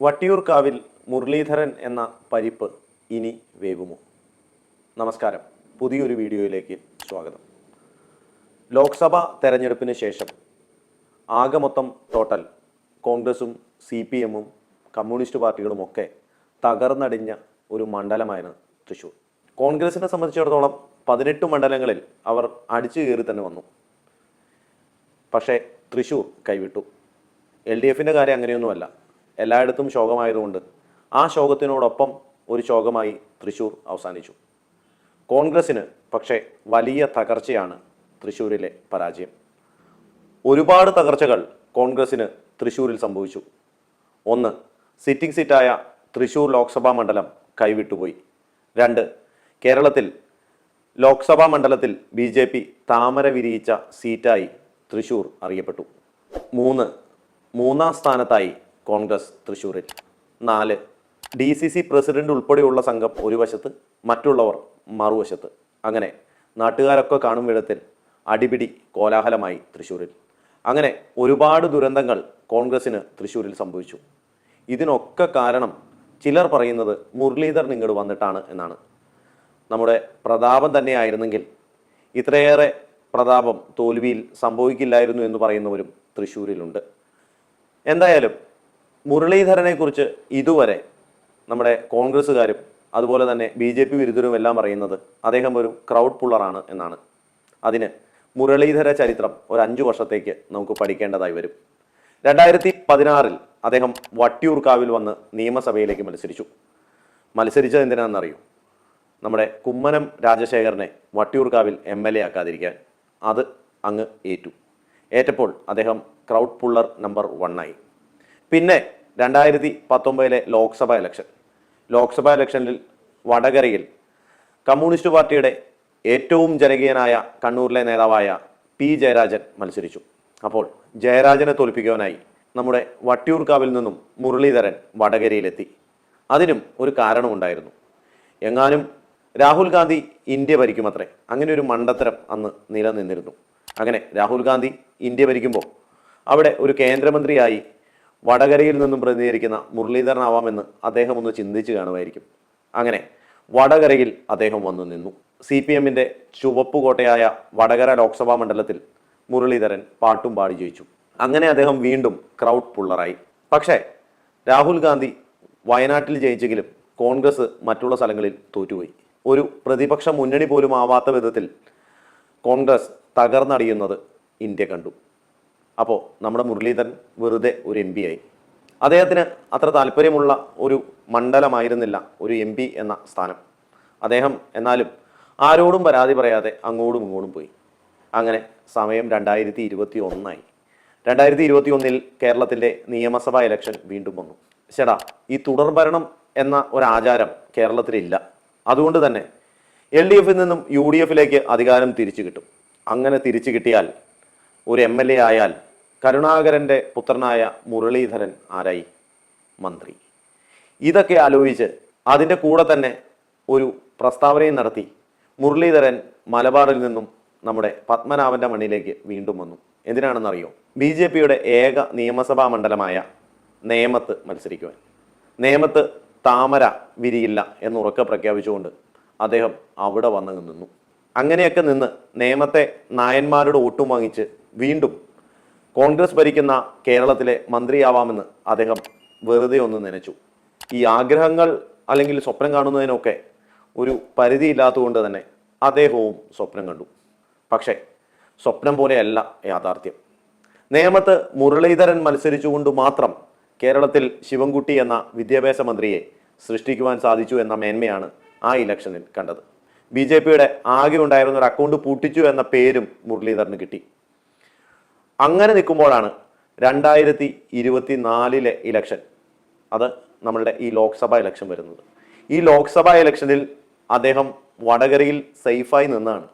വട്ടിയൂർക്കാവിൽ മുരളീധരൻ എന്ന പരിപ്പ് ഇനി വേവുമോ? നമസ്കാരം, പുതിയൊരു വീഡിയോയിലേക്ക് സ്വാഗതം. ലോക്സഭാ തെരഞ്ഞെടുപ്പിന് ശേഷം ആകെ മൊത്തം ടോട്ടൽ കോൺഗ്രസും CPM-ഉം കമ്മ്യൂണിസ്റ്റ് പാർട്ടികളുമൊക്കെ തകർന്നടിഞ്ഞ ഒരു മണ്ഡലമായിരുന്നു തൃശ്ശൂർ. കോൺഗ്രസിനെ സംബന്ധിച്ചിടത്തോളം 18 മണ്ഡലങ്ങളിൽ അവർ അടിച്ചു കയറി തന്നെ വന്നു. പക്ഷേ തൃശ്ശൂർ കൈവിട്ടു. LDFിൻ്റെ കാര്യം അങ്ങനെയൊന്നുമല്ല. എല്ലായിടത്തും ശോകമായതുകൊണ്ട് ആ ശോകത്തിനോടൊപ്പം ഒരു ശോകമായി തൃശ്ശൂർ അവസാനിച്ചു. കോൺഗ്രസിന് പക്ഷേ വലിയ തകർച്ചയാണ് തൃശ്ശൂരിലെ പരാജയം. ഒരുപാട് തകർച്ചകൾ കോൺഗ്രസിന് തൃശ്ശൂരിൽ സംഭവിച്ചു. ഒന്ന്, സിറ്റിംഗ് സീറ്റായ തൃശ്ശൂർ ലോക്സഭാ മണ്ഡലം കൈവിട്ടുപോയി. 2, കേരളത്തിൽ ലോക്സഭാ മണ്ഡലത്തിൽ BJP താമര വിരിയിച്ച സീറ്റായി തൃശ്ശൂർ അറിയപ്പെട്ടു. 3, മൂന്നാം സ്ഥാനത്തായി കോൺഗ്രസ് തൃശ്ശൂരിൽ. 4, DCC പ്രസിഡന്റ് ഉൾപ്പെടെയുള്ള സംഘം ഒരു വശത്ത്, മറ്റുള്ളവർ മറുവശത്ത്. അങ്ങനെ നാട്ടുകാരൊക്കെ കാണും വിധത്തിൽ അടിപിടി കോലാഹലമായി തൃശ്ശൂരിൽ. അങ്ങനെ ഒരുപാട് ദുരന്തങ്ങൾ കോൺഗ്രസിന് തൃശ്ശൂരിൽ സംഭവിച്ചു. ഇതിനൊക്കെ കാരണം ചിലർ പറയുന്നത് മുരളീധരൻ ഇങ്ങോട്ട് വന്നിട്ടാണ് എന്നാണ്. നമ്മുടെ പ്രതാപം തന്നെയായിരുന്നെങ്കിൽ ഇത്രയേറെ പ്രതാപം തോൽവിയിൽ സംഭവിക്കില്ലായിരുന്നു എന്ന് പറയുന്നവരും തൃശ്ശൂരിലുണ്ട്. എന്തായാലും മുരളീധരനെ കുറിച്ച് ഇതുവരെ നമ്മുടെ കോൺഗ്രസ്സുകാരും അതുപോലെ തന്നെ BJP വിരുദ്ധരും എല്ലാം പറയുന്നത് അദ്ദേഹം ഒരു ക്രൗഡ് പുള്ളറാണ് എന്നാണ്. അതിന് മുരളീധര ചരിത്രം ഒരു 5 വർഷത്തേക്ക് നമുക്ക് പഠിക്കേണ്ടതായി വരും. 2016 അദ്ദേഹം വട്ടിയൂർക്കാവിൽ വന്ന് നിയമസഭയിലേക്ക് മത്സരിച്ചത് എന്തിനാണെന്നറിയൂ? നമ്മുടെ കുമ്മനം രാജശേഖരനെ വട്ടിയൂർക്കാവിൽ MLA ആക്കാതിരിക്കാൻ. അത് അങ്ങ് ഏറ്റപ്പോൾ അദ്ദേഹം ക്രൗഡ് പുള്ളർ നമ്പർ 1 ആയി. പിന്നെ 2019 ലോക്സഭാ ഇലക്ഷനിൽ വടകരയിൽ കമ്മ്യൂണിസ്റ്റ് പാർട്ടിയുടെ ഏറ്റവും ജനകീയനായ കണ്ണൂരിലെ നേതാവായ P. ജയരാജൻ മത്സരിച്ചു. അപ്പോൾ ജയരാജനെ തോൽപ്പിക്കുവാനായി നമ്മുടെ വട്ടിയൂർക്കാവിൽ നിന്നും മുരളീധരൻ വടകരയിലെത്തി. അതിനും ഒരു കാരണമുണ്ടായിരുന്നു. എങ്ങാനും രാഹുൽ ഗാന്ധി ഇന്ത്യ ഭരിക്കുമത്രേ. അങ്ങനെ ഒരു മണ്ടത്തരം അന്ന് നിലനിന്നിരുന്നു. അങ്ങനെ രാഹുൽ ഗാന്ധി ഇന്ത്യ ഭരിക്കുമ്പോൾ അവിടെ ഒരു കേന്ദ്രമന്ത്രിയായി വടകരയിൽ നിന്നും പ്രതിനിധീകരിക്കുന്ന മുരളീധരനാവാമെന്ന് അദ്ദേഹം ഒന്ന് ചിന്തിച്ച് കാണുമായിരിക്കും. അങ്ങനെ വടകരയിൽ അദ്ദേഹം വന്നു നിന്നു. CPM-ന്റെ ചുവപ്പുകോട്ടയായ വടകര ലോക്സഭാ മണ്ഡലത്തിൽ മുരളീധരൻ പാട്ടും പാടി ജയിച്ചു. അങ്ങനെ അദ്ദേഹം വീണ്ടും ക്രൗഡ് പുള്ളറായി. പക്ഷേ രാഹുൽ ഗാന്ധി വയനാട്ടിൽ ജയിച്ചെങ്കിലും കോൺഗ്രസ് മറ്റുള്ള സ്ഥലങ്ങളിൽ തോറ്റുപോയി. ഒരു പ്രതിപക്ഷ മുന്നണി പോലും ആവാത്ത വിധത്തിൽ കോൺഗ്രസ് തകർന്നടിയുന്നത് ഇന്ത്യ കണ്ടു. അപ്പോൾ നമ്മുടെ മുരളീധരൻ വെറുതെ ഒരു MP ആയി. അദ്ദേഹത്തിന് അത്ര താല്പര്യമുള്ള ഒരു മണ്ഡലമായിരുന്നില്ല ഒരു MP എന്ന സ്ഥാനം. അദ്ദേഹം എന്നാലും ആരോടും പരാതി പറയാതെ അങ്ങോട്ടും ഇങ്ങോട്ടും പോയി. അങ്ങനെ സമയം 2021 ആയി. 2021 കേരളത്തിൻ്റെ നിയമസഭാ ഇലക്ഷൻ വീണ്ടും വന്നു. ചേട്ടാ, ഈ തുടർഭരണം എന്ന ഒരാചാരം കേരളത്തിലില്ല. അതുകൊണ്ട് തന്നെ LDFിൽ നിന്നും UDFിലേക്ക് അധികാരം തിരിച്ചു കിട്ടും. അങ്ങനെ തിരിച്ചു കിട്ടിയാൽ ഒരു MLA ആയാൽ കരുണാകരൻ്റെ പുത്രനായ മുരളീധരൻ ആരായി? മന്ത്രി. ഇതൊക്കെ ആലോചിച്ച് അതിൻ്റെ കൂടെ തന്നെ ഒരു പ്രസ്താവനയും നടത്തി മുരളീധരൻ മലബാറിൽ നിന്നും നമ്മുടെ പത്മനാഭൻ്റെ മണ്ണിലേക്ക് വീണ്ടും വന്നു. എന്തിനാണെന്നറിയോ? BJPയുടെ ഏക നിയമസഭാ മണ്ഡലമായ നേമത്ത് മത്സരിക്കുവാൻ. നേമത്ത് താമര വിരിയില്ല എന്നുറക്കെ പ്രഖ്യാപിച്ചുകൊണ്ട് അദ്ദേഹം അവിടെ വന്ന് നിന്നു. അങ്ങനെയൊക്കെ നിന്ന് നേമത്തെ നായന്മാരുടെ വോട്ടും വാങ്ങിച്ച് വീണ്ടും കോൺഗ്രസ് ഭരിക്കുന്ന കേരളത്തിലെ മന്ത്രിയാവാമെന്ന് അദ്ദേഹം വെറുതെ ഒന്ന് നനച്ചു. ഈ ആഗ്രഹങ്ങൾ അല്ലെങ്കിൽ സ്വപ്നം കാണുന്നതിനൊക്കെ ഒരു പരിധിയില്ലാത്തതുകൊണ്ട് തന്നെ അദ്ദേഹവും സ്വപ്നം കണ്ടു. പക്ഷേ സ്വപ്നം പോലെയല്ല യാഥാർത്ഥ്യം. നേമത്ത് മുരളീധരൻ മത്സരിച്ചുകൊണ്ട് മാത്രം കേരളത്തിൽ ശിവൻകുട്ടി എന്ന വിദ്യാഭ്യാസ മന്ത്രിയെ സൃഷ്ടിക്കുവാൻ സാധിച്ചു എന്ന മേന്മയാണ് ആ ഇലക്ഷനിൽ കണ്ടത്. BJPയുടെ ആകെ ഉണ്ടായിരുന്ന ഒരു അക്കൗണ്ട് പൂട്ടിച്ചു എന്ന പേരും മുരളീധരന് കിട്ടി. അങ്ങനെ നിൽക്കുമ്പോഴാണ് 2024 ഇലക്ഷൻ, അത് നമ്മളുടെ ഈ ലോക്സഭാ ഇലക്ഷൻ വരുന്നത്. ഈ ലോക്സഭാ ഇലക്ഷനിൽ അദ്ദേഹം വടകരയിൽ സേഫായി നിന്നാണ്.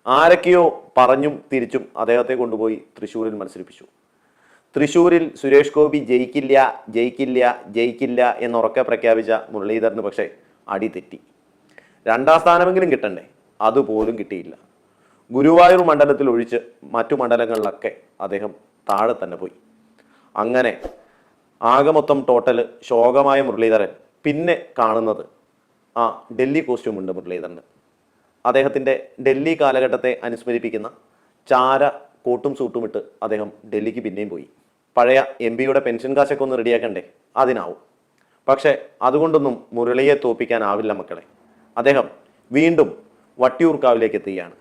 ആരൊക്കെയോ പറഞ്ഞും തിരിച്ചും അദ്ദേഹത്തെ കൊണ്ടുപോയി തൃശ്ശൂരിൽ മത്സരിപ്പിച്ചു. തൃശ്ശൂരിൽ സുരേഷ് ഗോപി ജയിക്കില്ല എന്നുറക്കെ പ്രഖ്യാപിച്ച മുരളീധരന് പക്ഷേ അടി തെറ്റി. 2ാം സ്ഥാനമെങ്കിലും കിട്ടണ്ടേ? അതുപോലും കിട്ടിയില്ല. ഗുരുവായൂർ മണ്ഡലത്തിൽ ഒഴിച്ച് മറ്റു മണ്ഡലങ്ങളിലൊക്കെ അദ്ദേഹം താഴെ തന്നെ പോയി. അങ്ങനെ ആകെ മൊത്തം ടോട്ടൽ ശോകമായ മുരളീധരൻ പിന്നെ കാണുന്നത് ആ ഡൽഹി കോസ്റ്റ്യൂമുണ്ട് മുരളീധരന്. അദ്ദേഹത്തിൻ്റെ ഡൽഹി കാലഘട്ടത്തെ അനുസ്മരിപ്പിക്കുന്ന ചാര കോട്ടും സൂട്ടും ഇട്ട് അദ്ദേഹം ഡൽഹിക്ക് പിന്നെയും പോയി. പഴയ MP-യുടെ പെൻഷൻ കാശൊക്കെ ഒന്ന് റെഡിയാക്കണ്ടേ? അതിനാവും. പക്ഷേ അതുകൊണ്ടൊന്നും മുരളിയെ തോൽപ്പിക്കാനാവില്ല മക്കളെ. അദ്ദേഹം വീണ്ടും വട്ടിയൂർക്കാവിലേക്ക് എത്തുകയാണ്.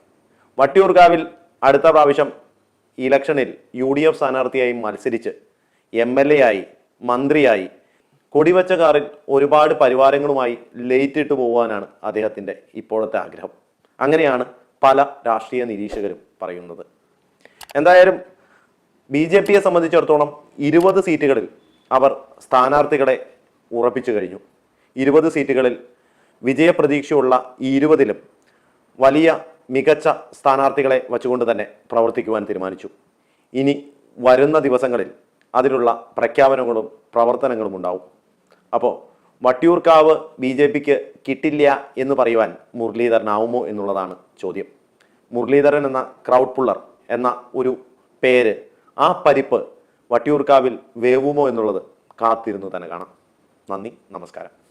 വട്ടിയൂർക്കാവിൽ അടുത്ത പ്രാവശ്യം ഇലക്ഷനിൽ UDF സ്ഥാനാർത്ഥിയായി മത്സരിച്ച് MLA ആയി, മന്ത്രിയായി, കൊടിവച്ച കാറിൽ ഒരുപാട് പരിവാരങ്ങളുമായി ലേറ്റിട്ട് പോകാനാണ് അദ്ദേഹത്തിൻ്റെ ഇപ്പോഴത്തെ ആഗ്രഹം. അങ്ങനെയാണ് പല രാഷ്ട്രീയ നിരീക്ഷകരും പറയുന്നത്. എന്തായാലും BJPയെ സംബന്ധിച്ചിടത്തോളം 20 സീറ്റുകളിൽ അവർ സ്ഥാനാർത്ഥികളെ ഉറപ്പിച്ചു കഴിഞ്ഞു. 20 സീറ്റുകളിൽ വിജയപ്രതീക്ഷയുള്ള ഈ 20ലും വലിയ മികച്ച സ്ഥാനാർത്ഥികളെ വച്ചുകൊണ്ട് തന്നെ പ്രവർത്തിക്കുവാൻ തീരുമാനിച്ചു. ഇനി വരുന്ന ദിവസങ്ങളിൽ അതിലുള്ള പ്രഖ്യാപനങ്ങളും പ്രവർത്തനങ്ങളും ഉണ്ടാവും. അപ്പോൾ വട്ടിയൂർക്കാവ് BJPക്ക് കിട്ടില്ല എന്ന് പറയുവാൻ മുരളീധരനാവുമോ എന്നുള്ളതാണ് ചോദ്യം. മുരളീധരൻ എന്ന ക്രൗഡ് പുള്ളർ എന്ന ഒരു പേര്, ആ പരിപ്പ് വട്ടിയൂർക്കാവിൽ വേവുമോ എന്നുള്ളത് കാത്തിരുന്നു തന്നെ കാണാം. നന്ദി, നമസ്കാരം.